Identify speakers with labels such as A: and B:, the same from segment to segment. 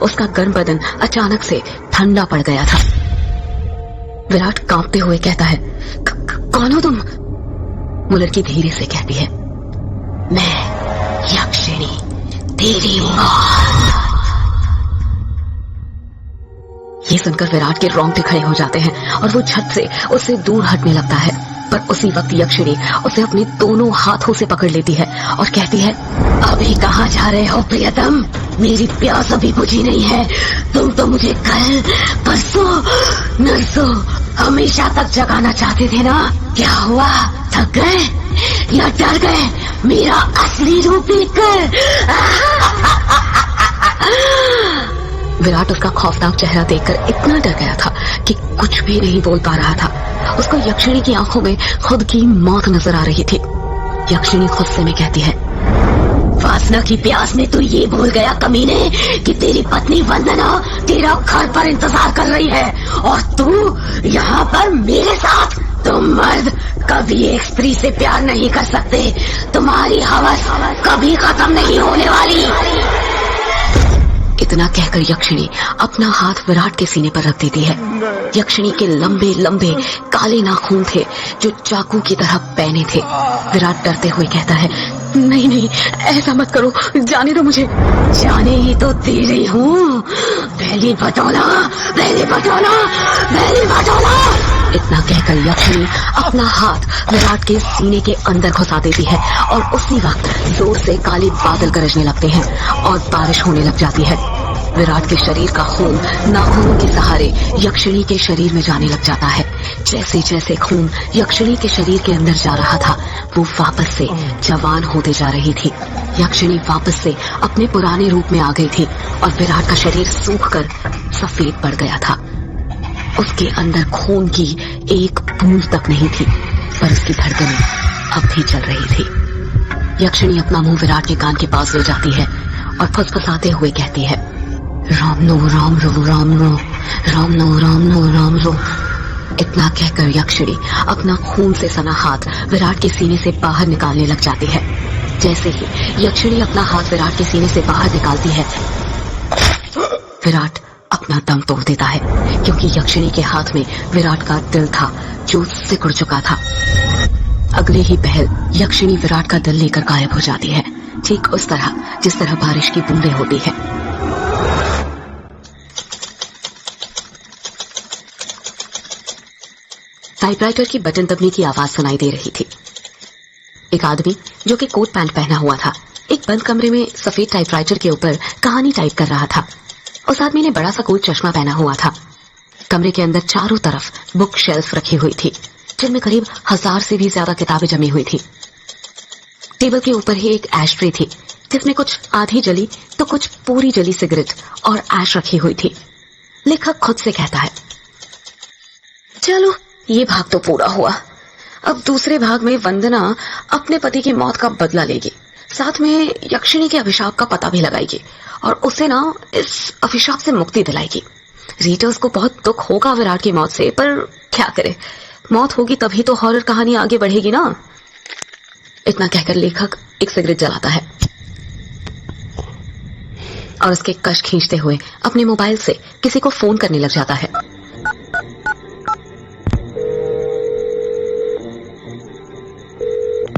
A: उसका गर्म बदन अचानक से ठंडा पड़ गया था। विराट कांपते हुए कहता है, कौन हो तुम? वो लड़की धीरे से कहती है, मैं यक्षिणी, तेरी मौत। ये सुनकर विराट के रोंगटे खड़े हो जाते हैं और वो झट से उससे दूर हटने लगता है। पर उसी वक्त यक्षिणी उसे अपने दोनों हाथों से पकड़ लेती है और कहती है, अभी कहाँ जा रहे हो प्रियतम? मेरी प्यास अभी बुझी नहीं है। तुम तो मुझे कल, परसों, नरसों हमेशा तक जगाना चाहते थे ना। क्या हुआ? थक गए या डर गए मेरा असली रूप देखकर? विराट उसका खौफनाक चेहरा देखकर इतना डर गया था कि कुछ भी नहीं बोल पा रहा था। उसको यक्षिणी की आंखों में खुद की मौत नजर आ रही थी। यक्षिणी गुस्से में कहती है, वासना की प्यास में तू ये भूल गया कमीने कि तेरी पत्नी वंदना तेरा घर पर इंतजार कर रही है और तू यहाँ पर मेरे साथ। तुम मर्द कभी एक स्त्री से प्यार नहीं कर सकते। तुम्हारी हवस कभी खत्म नहीं होने वाली। इतना कहकर यक्षिणी अपना हाथ विराट के सीने पर रख देती है। यक्षिणी के लंबे लंबे काले नाखून थे जो चाकू की तरह पैने थे। विराट डरते हुए कहता है, नहीं नहीं, ऐसा मत करो, जाने दो मुझे। जाने ही तो दे रही हूँ। पहले बटोला, पहले बटोला, पहले बटोला। इतना कहकर यक्षिणी अपना हाथ विराट के सीने के अंदर घुसा देती है और उसी वक्त जोर से काले बादल गरजने लगते हैं और बारिश होने लग जाती है। विराट के शरीर का खून नाखूनों के सहारे यक्षिणी के शरीर में जाने लग जाता है। जैसे जैसे खून यक्षिणी के शरीर के अंदर जा रहा था, वो वापस से जवान होते जा रही थी। यक्षिणी वापस से अपने पुराने रूप में आ गई थी और विराट का शरीर सूखकर सफेद पड़ गया था। उसके अंदर खून की एक बूंद तक नहीं थी, पर उसकी धड़कनें अब भी चल रही थी। यक्षिणी अपना मुंह विराट के कान के पास ले जाती है और फुसफुसाते हुए कहती है, राम नो राम रो, राम नो राम नो, राम नो राम रो। इतना कहकर यक्षिणी अपना खून से सना हाथ विराट के सीने से बाहर निकालने लग जाती है। जैसे ही यक्षिणी अपना हाथ विराट के सीने से बाहर निकालती है, विराट अपना दम तोड़ देता है, क्योंकि यक्षिणी के हाथ में विराट का दिल था जो सिकुड़ चुका था। अगले ही पहल यक्षिणी विराट का दिल लेकर गायब हो जाती है, ठीक उस तरह जिस तरह बारिश की बूंदें होती है। टाइपराइटर की बटन दबने की आवाज सुनाई दे रही थी। एक आदमी जो कि कोट पैंट पहना हुआ था, एक बंद कमरे में सफेद टाइपराइटर के ऊपर कहानी टाइप कर रहा था। उस आदमी ने बड़ा सा गोल चश्मा पहना हुआ था। कमरे के अंदर चारों तरफ बुक शेल्फ रखी हुई थी, जिनमें करीब 1000 से भी ज्यादा किताबें जमी हुई थी। टेबल के ऊपर ही एक एश ट्रे थी, जिसमें कुछ आधी जली तो कुछ पूरी जली सिगरेट और ऐश रखी हुई थी। लेखक खुद से कहता है, चलो ये भाग तो पूरा हुआ। अब दूसरे भाग में वंदना अपने पति की मौत का बदला लेगी, साथ में यक्षिणी के अभिशाप का पता भी लगाएगी और उसे ना इस अभिशाप से मुक्ति दिलाएगी। रीडर्स को बहुत दुख होगा विराट की मौत से, पर क्या करे, मौत होगी तभी तो हॉरर कहानी आगे बढ़ेगी ना। इतना कहकर लेखक एक सिगरेट जलाता है और उसके कश खींचते हुए अपने मोबाइल से किसी को फोन करने लग जाता है।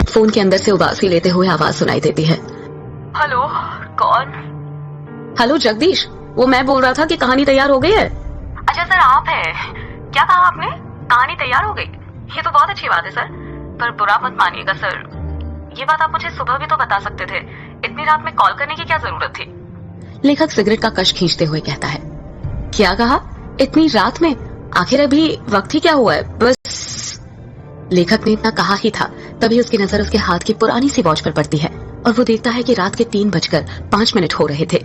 A: फोन के अंदर से उबासी लेते हुए आवाज सुनाई देती है,
B: हेलो, कौन?
A: हेलो जगदीश, वो मैं बोल रहा था कि कहानी तैयार हो गई है।
B: अच्छा सर, आप हैं? क्या कहा आपने? कहानी तैयार हो गई? ये तो बहुत अच्छी बात है सर, पर बुरा मत मानिएगा सर, ये बात आप मुझे सुबह भी तो बता सकते थे। इतनी रात में कॉल करने की क्या जरूरत थी?
A: लेखक सिगरेट का कश खींचते हुए कहता है, क्या कहा? इतनी रात में? आखिर अभी वक्त ही क्या हुआ है? बस। लेखक ने इतना कहा ही था, तभी उसकी नजर उसके हाथ की पुरानी सी वॉच पर पड़ती है और वो देखता है कि रात के 3:05 हो रहे थे।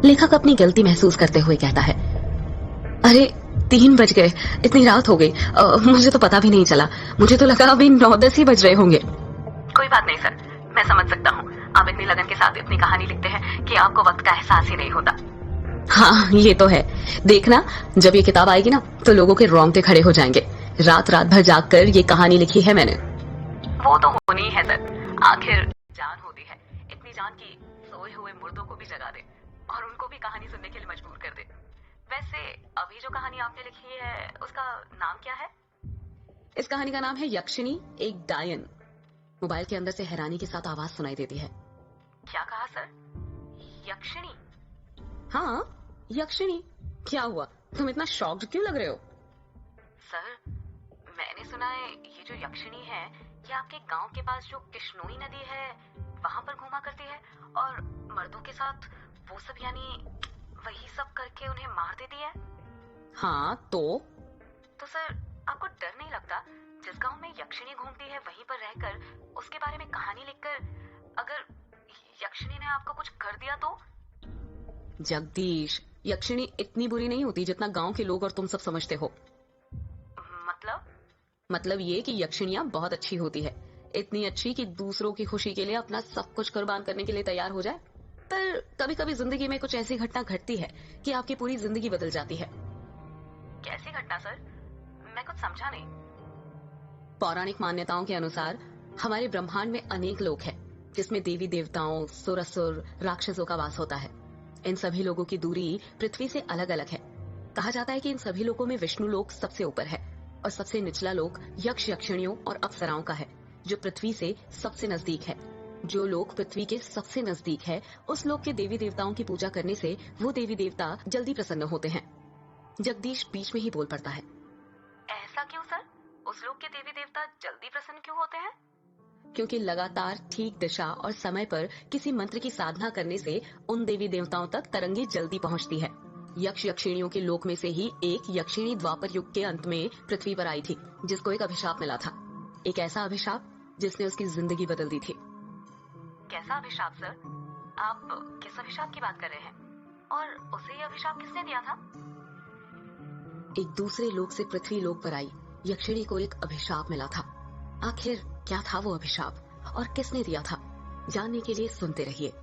A: लेखक अपनी गलती महसूस करते हुए कहता है, अरे 3 बज गए, इतनी रात हो गई, मुझे तो पता भी नहीं चला, मुझे तो लगा अभी 9-10 ही बज रहे होंगे।
B: कोई बात नहीं सर, मैं समझ सकता हूँ, आप इतनी लगन के साथ इतनी कहानी लिखते हैं कि आपको वक्त का एहसास ही नहीं होता।
A: हाँ ये तो है, देखना जब ये किताब आएगी ना तो लोगों के रोंगटे खड़े हो जाएंगे। रात भर जाग कर ये कहानी लिखी है मैंने।
B: वो तो होनी ही है सर, आखिर जान होती है, इतनी जान की सोए हुए मुर्दों को भी जगा दे। और उनको भी कहानी सुनने के लिए मजबूर कर दे। वैसे अभी जो कहानी आपने लिखी है उसका नाम क्या है?
A: इस कहानी का नाम है यक्षिणी एक डायन। मोबाइल के अंदर से हैरानी के साथ आवाज सुनाई देती है।
B: क्या कहा सर? यक्षिणी?
A: हाँ, यक्षिणी। क्या हुआ, तुम इतना शॉक्ड क्यों लग रहे हो?
B: सर, मैंने सुना है ये जो यक्षिणी है ये आपके गांव के पास जो किश्नोई नदी है वहां पर घूमा करती है और मर्दों के साथ वो सब यानी वही सब करके उन्हें मार देती है।
A: हाँ
B: तो सर, आपको डर नहीं लगता जिस गांव में यक्षिणी घूमती है वहीं पर रहकर उसके बारे में कहानी लिखकर अगर यक्षिणी ने आपको कुछ कर दिया तो?
A: जगदीश, यक्षिणी इतनी बुरी नहीं होती जितना गांव के लोग और तुम सब समझते हो। मतलब ये कि यक्षिणियां बहुत अच्छी होती है, इतनी अच्छी कि दूसरों की खुशी के लिए अपना सब कुछ कुर्बान करने के लिए तैयार हो जाए। पर कभी कभी जिंदगी में कुछ ऐसी घटना घटती है कि आपकी पूरी जिंदगी बदल जाती है।
B: कैसी घटना सर? मैं कुछ समझा नहीं।
A: पौराणिक मान्यताओं के अनुसार हमारे ब्रह्मांड में अनेक लोक हैं, जिसमें देवी देवताओं, सुर असुर, राक्षसों का वास होता है। इन सभी लोगों की दूरी पृथ्वी से अलग अलग है। कहा जाता है कि इन सभी लोकों में विष्णु लोक सबसे ऊपर है और सबसे निचला लोक यक्ष यक्षिणियों और अप्सराओं का है, जो पृथ्वी से सबसे नजदीक है। जो लोक पृथ्वी के सबसे नजदीक है, उस लोक के देवी देवताओं की पूजा करने से वो देवी देवता जल्दी प्रसन्न होते हैं। जगदीश बीच में ही बोल पड़ता है।
B: ऐसा क्यों सर? उस लोक के देवी देवता जल्दी प्रसन्न क्यों होते हैं?
A: क्योंकि लगातार ठीक दिशा और समय पर किसी मंत्र की साधना करने से उन देवी देवताओं तक तरंगे जल्दी पहुंचती है। यक्ष यक्षिणियों के लोक में से ही एक यक्षिणी द्वापर युग के अंत में पृथ्वी पर आई थी, जिसको एक अभिशाप मिला था। एक ऐसा अभिशाप जिसने उसकी जिंदगी बदल दी थी।
B: कैसा अभिशाप सर? आप किस अभिशाप की बात कर रहे हैं? और उसे ये अभिशाप किसने दिया था?
A: एक दूसरे लोक से पृथ्वी लोक पर आई यक्षिणी को एक अभिशाप मिला था। आखिर क्या था वो अभिशाप और किसने दिया था? जानने के लिए सुनते रहिए।